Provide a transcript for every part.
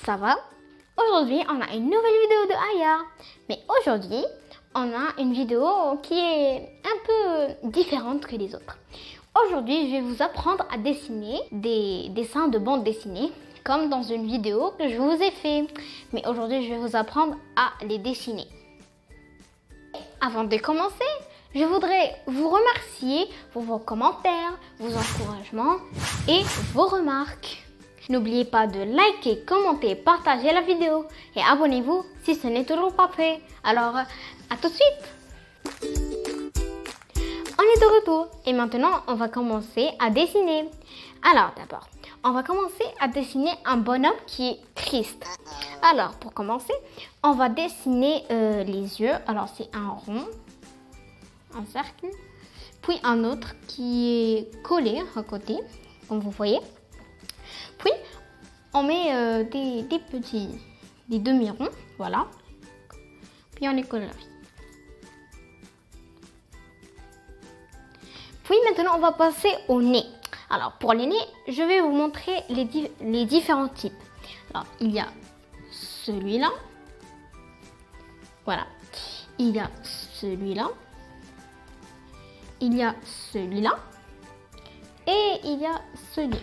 ça va? Aujourd'hui, on a une nouvelle vidéo de Aya. Mais aujourd'hui, on a une vidéo qui est un peu différente que les autres. Aujourd'hui, je vais vous apprendre à dessiner des dessins de bande dessinée, comme dans une vidéo que je vous ai fait. Mais aujourd'hui, je vais vous apprendre à les dessiner. Avant de commencer, je voudrais vous remercier pour vos commentaires, vos encouragements et vos remarques. N'oubliez pas de liker, commenter, partager la vidéo et abonnez-vous si ce n'est toujours pas fait. Alors, à tout de suite! On est de retour et maintenant, on va commencer à dessiner. Alors, d'abord, on va commencer à dessiner un bonhomme qui est triste. Alors, pour commencer, on va dessiner les yeux. Alors, c'est un rond, un cercle, puis un autre qui est collé à côté, comme vous voyez. Puis, on met des demi-ronds, voilà. Puis, on les colorie. Puis, maintenant, on va passer au nez. Alors, pour les nez, je vais vous montrer les différents types. Alors, il y a celui-là. Voilà. Il y a celui-là. Il y a celui-là. Et il y a celui-là.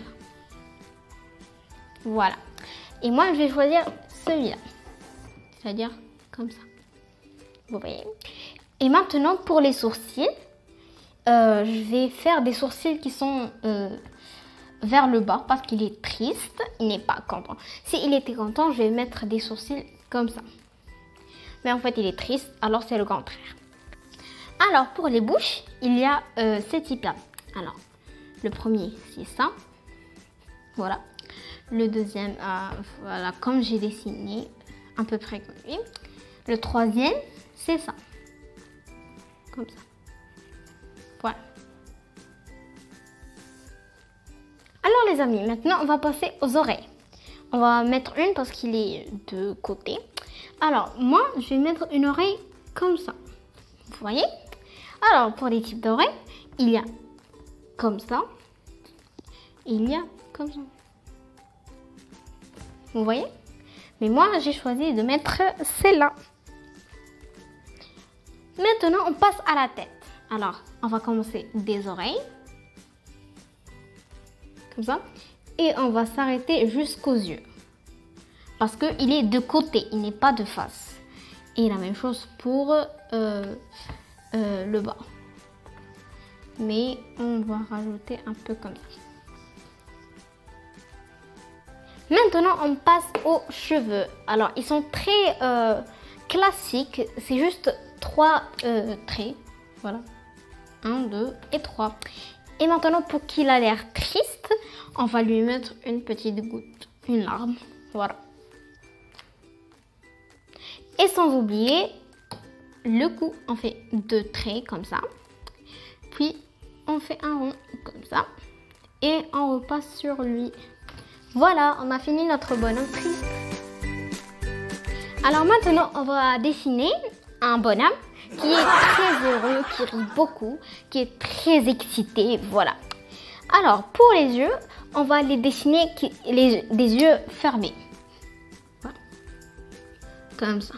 Voilà. Et moi, je vais choisir celui-là. C'est-à-dire comme ça. Vous voyez. Et maintenant, pour les sourcils, je vais faire des sourcils qui sont vers le bas parce qu'il est triste. Il n'est pas content. S'il était content, je vais mettre des sourcils comme ça. Mais en fait, il est triste, alors c'est le contraire. Alors, pour les bouches, il y a ces types-là. Alors, le premier, c'est ça. Voilà. Le deuxième, voilà, comme j'ai dessiné, à peu près comme lui. Le troisième, c'est ça. Comme ça. Voilà. Alors les amis, maintenant on va passer aux oreilles. On va mettre une parce qu'il est de côté. Alors moi, je vais mettre une oreille comme ça. Vous voyez? Alors pour les types d'oreilles, il y a comme ça. Et il y a comme ça. Vous voyez? Mais moi, j'ai choisi de mettre celle-là. Maintenant, on passe à la tête. Alors, on va commencer des oreilles. Comme ça. Et on va s'arrêter jusqu'aux yeux. Parce qu'il est de côté, il n'est pas de face. Et la même chose pour le bas. Mais on va rajouter un peu comme ça. Maintenant, on passe aux cheveux. Alors, ils sont très classiques. C'est juste 3 traits. Voilà. 1, 2 et 3. Et maintenant, pour qu'il a l'air triste, on va lui mettre une petite goutte, une larme. Voilà. Et sans oublier le cou. On fait 2 traits comme ça. Puis, on fait un rond comme ça. Et on repasse sur lui. Voilà, on a fini notre bonhomme triste. Alors maintenant, on va dessiner un bonhomme qui est très heureux, qui rit beaucoup, qui est très excité, voilà. Alors, pour les yeux, on va les dessiner des yeux fermés. Voilà. Comme ça.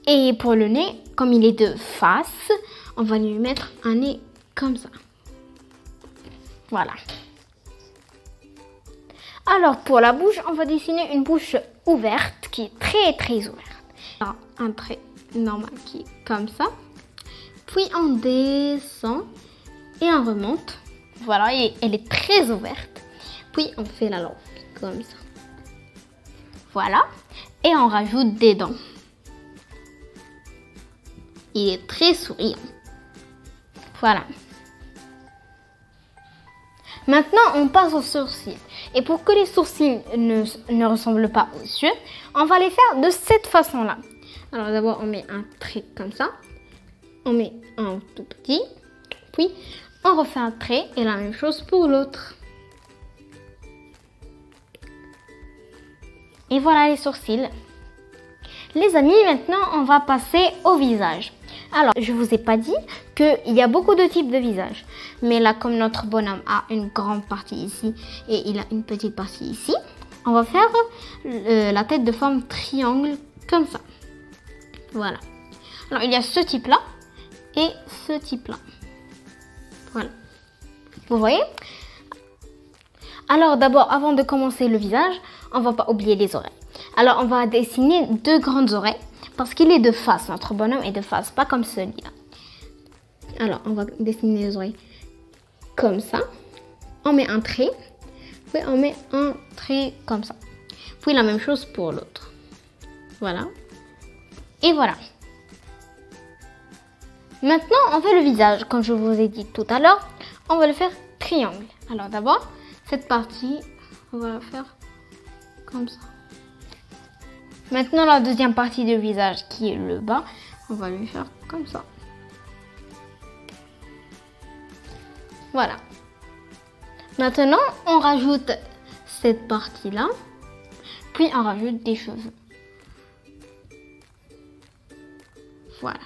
Et pour le nez, comme il est de face, on va lui mettre un nez comme ça. Voilà. Alors, pour la bouche, on va dessiner une bouche ouverte, qui est très très ouverte. Alors, un trait normal qui est comme ça. Puis, on descend et on remonte. Voilà, et elle est très ouverte. Puis, on fait la langue comme ça. Voilà. Et on rajoute des dents. Il est très souriant. Voilà. Maintenant, on passe aux sourcils. Et pour que les sourcils ne ressemblent pas aux yeux, on va les faire de cette façon-là. Alors d'abord, on met un trait comme ça. On met un tout petit. Puis, on refait un trait et la même chose pour l'autre. Et voilà les sourcils. Les amis, maintenant, on va passer au visage. Alors, je ne vous ai pas dit qu'il y a beaucoup de types de visages. Mais là, comme notre bonhomme a une grande partie ici et il a une petite partie ici, on va faire la tête de forme triangle comme ça. Voilà. Alors, il y a ce type-là et ce type-là. Voilà. Vous voyez? Alors, d'abord, avant de commencer le visage, on va pas oublier les oreilles. Alors, on va dessiner 2 grandes oreilles parce qu'il est de face. Notre bonhomme est de face, pas comme celui-là. Alors, on va dessiner les oreilles comme ça. On met un trait. Puis, on met un trait comme ça. Puis, la même chose pour l'autre. Voilà. Et voilà. Maintenant, on fait le visage. Comme je vous ai dit tout à l'heure, on va le faire triangle. Alors, d'abord, cette partie, on va la faire comme ça. Maintenant, la deuxième partie du visage, qui est le bas, on va lui faire comme ça. Voilà. Maintenant, on rajoute cette partie-là, puis on rajoute des cheveux. Voilà.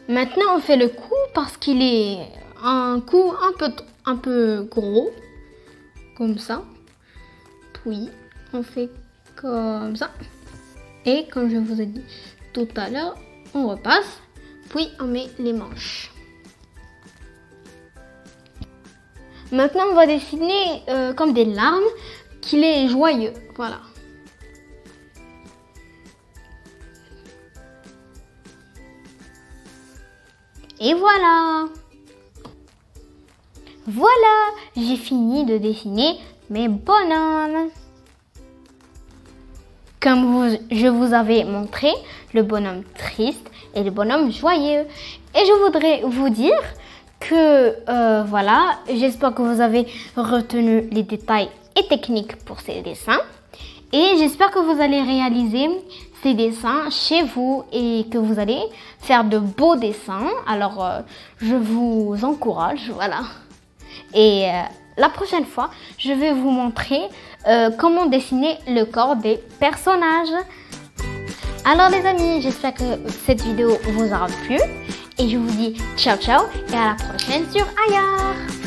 Maintenant, on fait le cou parce qu'il est un cou un peu gros, comme ça. Puis, on fait comme ça. Et comme je vous ai dit tout à l'heure, on repasse. Puis, on met les manches. Maintenant, on va dessiner comme des larmes qu'il est joyeux. Voilà. Et voilà. Voilà, j'ai fini de dessiner mes bonhommes. Comme je vous avais montré, le bonhomme triste et le bonhomme joyeux. Et je voudrais vous dire que voilà, j'espère que vous avez retenu les détails et techniques pour ces dessins. Et j'espère que vous allez réaliser ces dessins chez vous et que vous allez faire de beaux dessins. Alors, je vous encourage, voilà. Et la prochaine fois, je vais vous montrer comment dessiner le corps des personnages. Alors les amis, j'espère que cette vidéo vous aura plu. Et je vous dis ciao ciao et à la prochaine sur Ayar.